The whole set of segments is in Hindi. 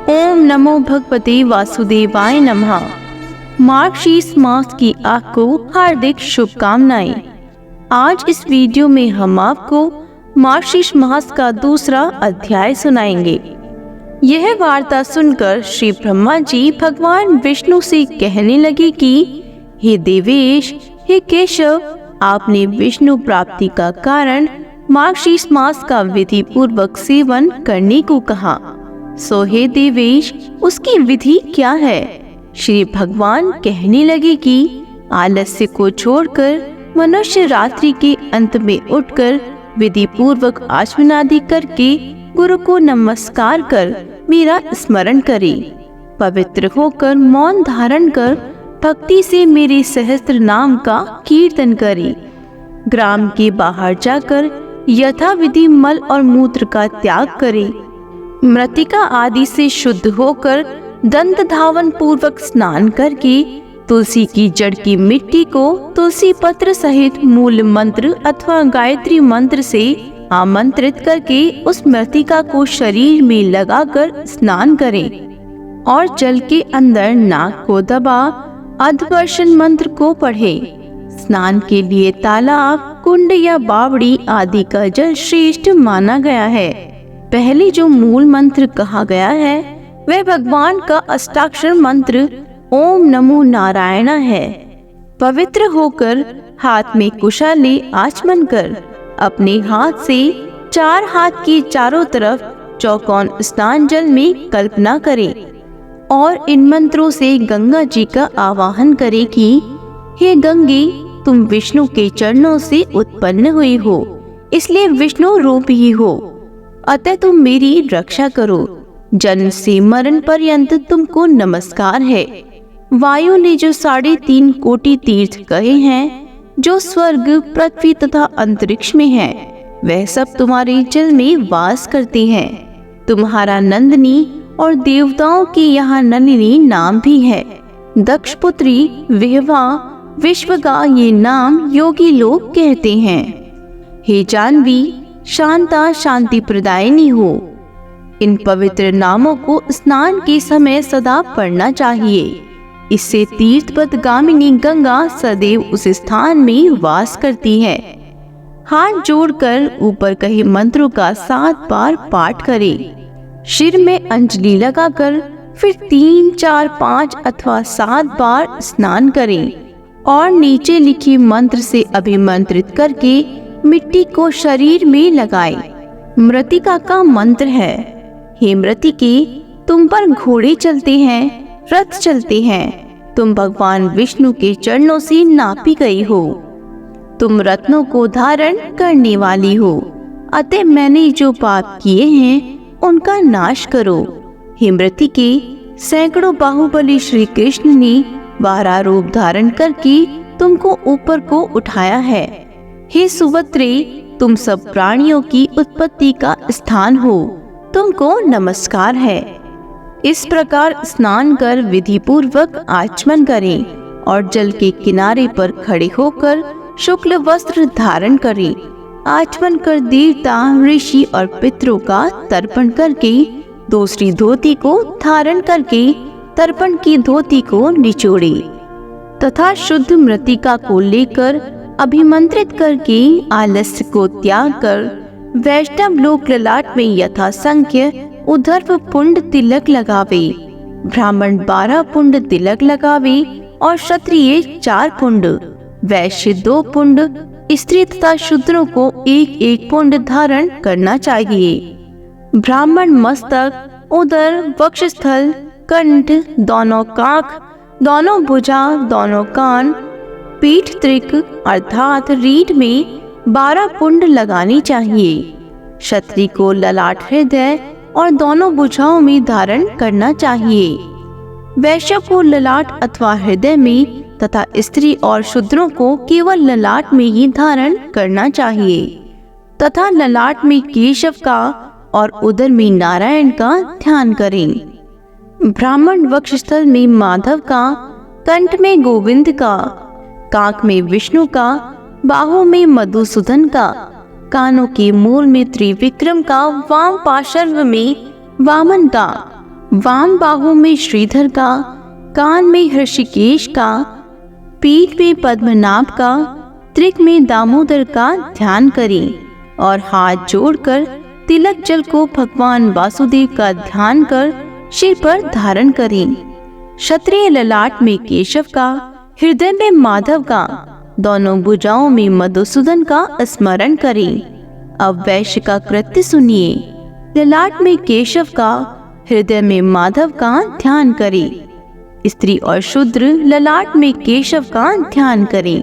ओम नमो भगवते वासुदेवाय नमः। मार्गशीर्ष मास की आपको हार्दिक शुभकामनाएं। आज इस वीडियो में हम आपको मार्गशीर्ष मास का दूसरा अध्याय सुनाएंगे। यह वार्ता सुनकर श्री ब्रह्मा जी भगवान विष्णु से कहने लगे कि हे देवेश, हे केशव, आपने विष्णु प्राप्ति का कारण मार्गशीर्ष मास का विधि पूर्वक सेवन करने को कहा। सो हे देवेश, उसकी विधि क्या है? श्री भगवान कहने लगे कि आलस्य को छोड़कर मनुष्य रात्रि के अंत में उठकर विधि पूर्वक आचमन आदि करके गुरु को नमस्कार कर मेरा स्मरण करे। पवित्र होकर मौन धारण कर भक्ति से मेरे सहस्त्र नाम का कीर्तन करे। ग्राम के बाहर जाकर यथाविधि मल और मूत्र का त्याग करे। मृतिका आदि से शुद्ध होकर दंत धावन पूर्वक स्नान करके तुलसी की जड़ की मिट्टी को तुलसी पत्र सहित मूल मंत्र अथवा गायत्री मंत्र से आमंत्रित करके उस मृतिका को शरीर में लगाकर स्नान करें और जल के अंदर नाक को दबा अधवर्षण मंत्र को पढ़े। स्नान के लिए तालाब, कुंड या बावड़ी आदि का जल श्रेष्ठ माना गया है। पहले जो मूल मंत्र कहा गया है वह भगवान का अष्टाक्षर मंत्र ओम नमो नारायण है। पवित्र होकर हाथ में कुशाले आचमन कर अपने हाथ से 4 हाथ के चारों तरफ चौकोन स्नान जल में कल्पना करें और इन मंत्रों से गंगा जी का आवाहन करें कि हे गंगे, तुम विष्णु के चरणों से उत्पन्न हुई हो, इसलिए विष्णु रूप ही हो, अतः तुम मेरी रक्षा करो। जन्म से मरण पर्यंत तुमको नमस्कार है। वायु ने जो 3.5 कोटि तीर्थ कहे हैं, जो स्वर्ग, पृथ्वी तथा अंतरिक्ष में है, वह सब तुम्हारे जल में वास करते हैं। तुम्हारा नंदिनी और देवताओं के यहाँ नलिनी नाम भी है। दक्ष पुत्री, विहवा, विश्वगा ये नाम योगी लोग कहते हैं। हे जानवी, शांता शांति प्रदायिनी हो। इन पवित्र नामों को स्नान के समय सदा पढ़ना चाहिए। इससे तीर्थपथगामिनी गंगा सदैव उस स्थान में वास करती है। हाथ जोड़कर ऊपर कहे मंत्रों का 7 बार पाठ करें। सिर में अंजलि लगाकर फिर 3, 4, 5 अथवा 7 बार स्नान करें और नीचे लिखी मंत्र से अभिमंत्रित करके मिट्टी को शरीर में लगाएं। मृतिका का मंत्र है, हे मृतिके, तुम पर घोड़े चलते हैं, रथ चलते हैं। तुम भगवान विष्णु के चरणों से नापी गई हो। तुम रत्नों को धारण करने वाली हो, अतः मैंने जो पाप किए हैं उनका नाश करो। हे मृतिके, सैकड़ों बाहुबली श्री कृष्ण ने 12 रूप धारण करके तुमको ऊपर को उठाया है। हे सुभद्रे, तुम सब प्राणियों की उत्पत्ति का स्थान हो, तुमको नमस्कार है। इस प्रकार स्नान कर विधि पूर्वक आचमन करें और जल के किनारे पर खड़े होकर शुक्ल वस्त्र धारण करें। आचमन कर देवता, ऋषि और पितरों का तर्पण करके दूसरी धोती को धारण करके तर्पण की धोती को निचोड़े तथा शुद्ध मृतिका को लेकर अभिमंत्रित करके आलस्य को त्याग कर वैष्णव लोक ललाट में यथा संख्य उधर्व पुंड तिलक लगावे। ब्राह्मण 12 पुंड तिलक लगावे और क्षत्रिय 4 पुंड, वैश्य 2 पुंड, स्त्री तथा शूद्रों को 1-1 पुंड धारण करना चाहिए। ब्राह्मण मस्तक, उदर, वक्षस्थल, कंठ, दोनों काख, दोनों भुजा, दोनों कान, पीठ त्रिक अर्थात रीढ़ में 12 पुंड लगानी चाहिए। क्षत्रिय को ललाट, हृदय और दोनों भुजाओं में धारण करना चाहिए। वैश्य को ललाट अथवा हृदय में तथा स्त्री और शूद्रों को केवल ललाट में ही धारण करना चाहिए तथा ललाट में केशव का और उदर में नारायण का ध्यान करें। ब्राह्मण वक्षस्थल में माधव का, कंठ में गोविंद का, काक में विष्णु का, बाहों में मधुसूदन का, कानों के मूल में त्रिविक्रम का, वाम पार्श्व में वामन का, वाम बाहु में श्रीधर का, कान में हृषिकेश का, पीठ में पद्मनाभ का, त्रिक में दामोदर का ध्यान करें और हाथ जोड़कर तिलक जल को भगवान वासुदेव का ध्यान कर सिर पर धारण करें। क्षत्रिय ललाट में केशव का, हृदय में माधव का, दोनों भुजाओं में मधुसूदन का स्मरण करें। अब वैश्य का कृत्य सुनिए। ललाट में केशव का, हृदय में माधव का ध्यान करें। स्त्री और शूद्र ललाट में केशव का ध्यान करें।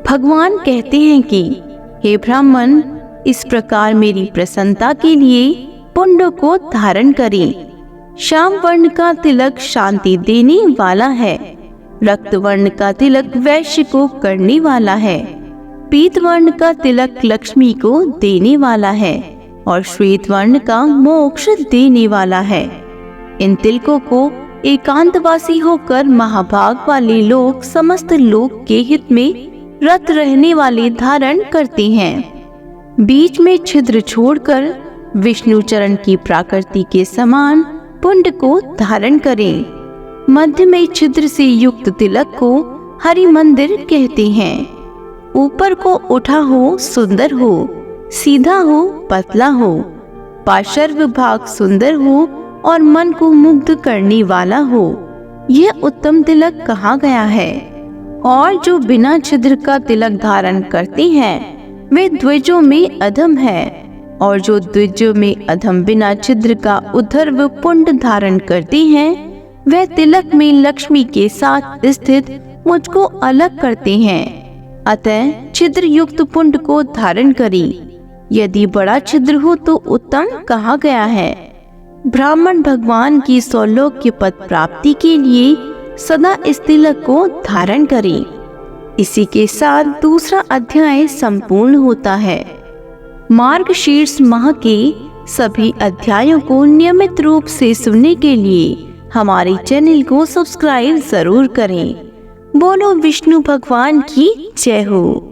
भगवान कहते हैं कि हे ब्राह्मण, इस प्रकार मेरी प्रसन्नता के लिए पुंड को धारण करें। श्याम वर्ण का तिलक शांति देने वाला है। रक्त वर्ण का तिलक वैश्य को करने वाला है। पीत वर्ण का तिलक लक्ष्मी को देने वाला है और श्वेत वर्ण का मोक्ष देने वाला है। इन तिलकों को एकांतवासी होकर महाभाग वाले लोग समस्त लोक के हित में रत रहने वाले धारण करते हैं। बीच में छिद्र छोड़कर विष्णु चरण की प्राकृति के समान पुंड को धारण करें। मध्य में छिद्र से युक्त तिलक को हरि मंदिर कहते हैं। ऊपर को उठा हो, सुंदर हो, सीधा हो, पतला हो, पार्श्व भाग सुंदर हो और मन को मुग्ध करने वाला हो, यह उत्तम तिलक कहा गया है। और जो बिना छिद्र का तिलक धारण करते हैं वे द्विजों में अधम है, और जो द्विजों में अधम बिना छिद्र का उद्धर्व पुंड धारण करते हैं वह तिलक में लक्ष्मी के साथ स्थित मुझको अलग करते हैं। अतः छिद्र युक्त पुंड को धारण करें। यदि बड़ा छिद्र हो तो उत्तम कहा गया है। ब्राह्मण भगवान की सौलोक्य पद प्राप्ति के लिए सदा इस तिलक को धारण करें। इसी के साथ दूसरा अध्याय संपूर्ण होता है। मार्गशीर्ष माह के सभी अध्यायों को नियमित रूप से सुनने के लिए हमारे चैनल को सब्सक्राइब जरूर करें। बोलो विष्णु भगवान की जय हो।